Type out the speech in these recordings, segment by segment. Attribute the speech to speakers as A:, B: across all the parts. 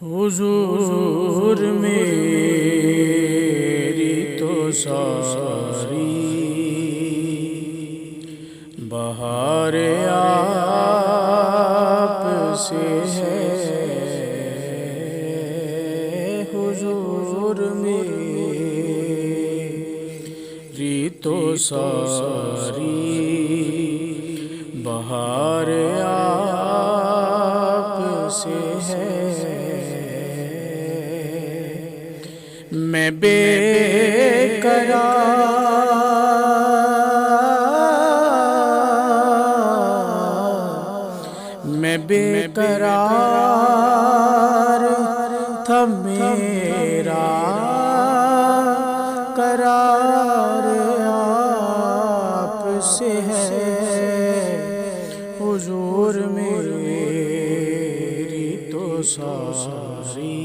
A: حضور میری تو ساری بہار آپ سے ہے، حضور میری تو ساری بہار آپ سے ہے۔ میں بے قرار تھا میرا قرار آپ سے ہے، حضور میری تو ساری۔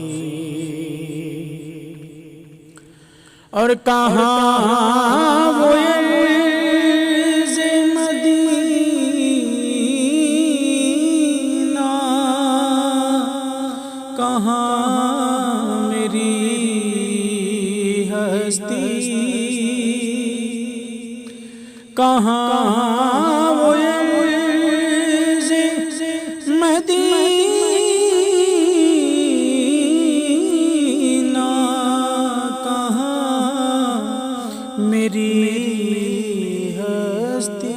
A: اور کہاں وہ عز مدینہ، کہاں میری ہستی، کہاں وہ عز مدینہ، میری ہستی،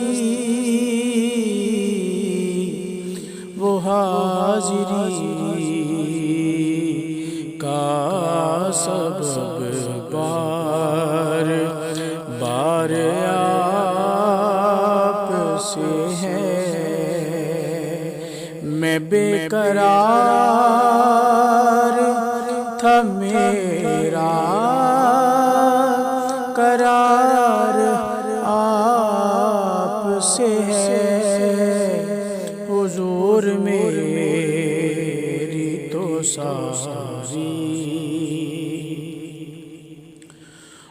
A: وہ حاضری کا سبب بار بار آپ سے ہے۔ میں بے قرار تھا میرا قرار آپ سے ہے، حضور میری تو ساری۔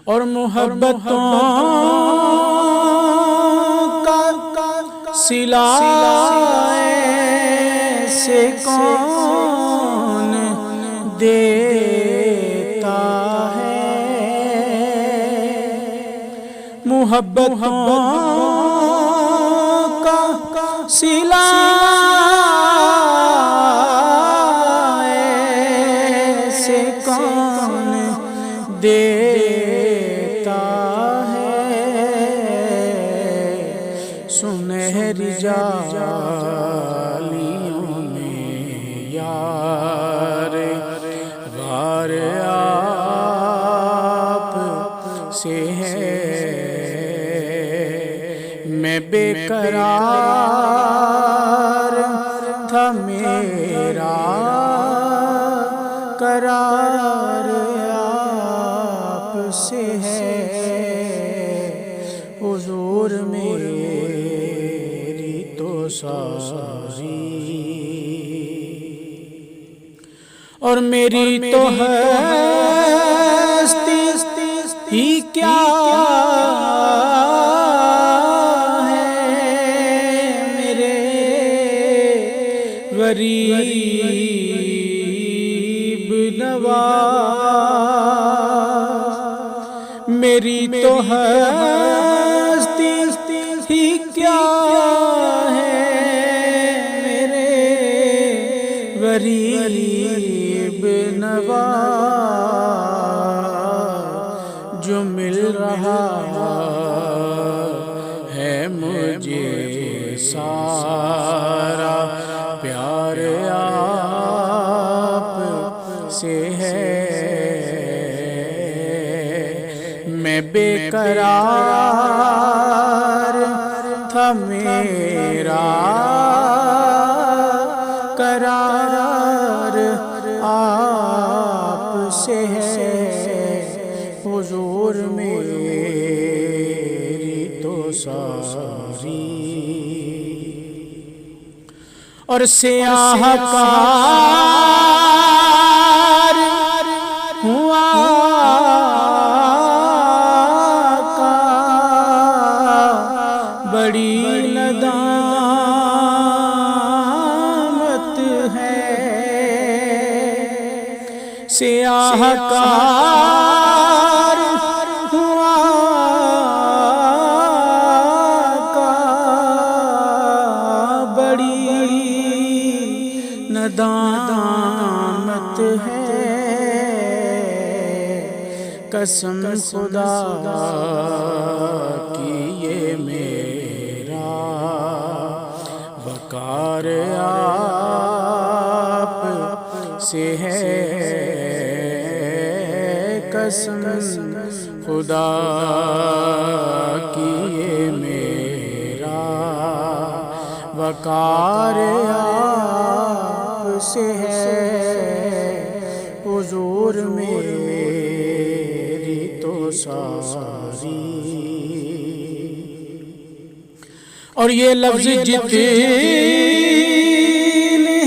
A: اور محبتوں کا صلہ ایسے کون دیتا ہے، محبتوں کا صلہ ایسے کون دیتا ہے، سنہری جالیوں میں یار غار آپ سے ہے۔ میں بے قرار تھا میرا قرار آپ سے ہے، حضور میری تو ساری۔ اور میری تو ہستی ہی کیا غریب نواز، میری تو ہستی ہی کیا ہے، میرے غریب نواز، جو مل رہا ہے مجھے سارا پیار آپ سے ہے۔ میں بے قرار تھا میرا قرار آپ سے ہے، حضور میری تو ساری۔ اور سیاہ کار ہوا آقا، بڑی ندامت ہے، سیاہ کار ہوا کا بڑی ندامت ہے، قسم خدا کی یہ میرا وقار آپ سے ہے، قسم خدا کی یہ میرا وقار آپ سے ہے، حضور میری تو ساری۔ اور یہ لفظ جتنے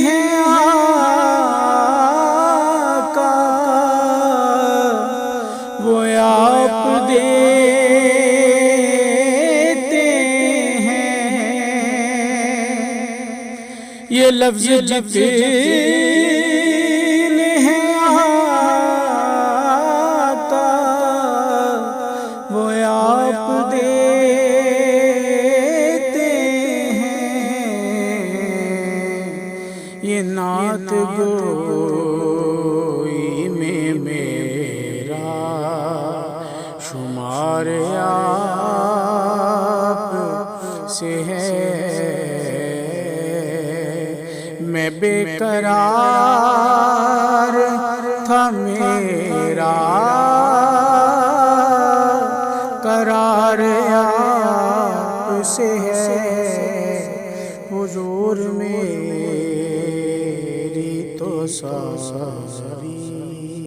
A: ہیں آقا وہ آپ دیتے ہیں، یہ لفظ جتنے ہیں آقا وہ آپ دیتے ہیں، یہ نعت گوئی میں میرا شمار آپ سے ہے، میں بے قرار تھا میرا قرار آپ سے ہے، حضور میری تو ساری۔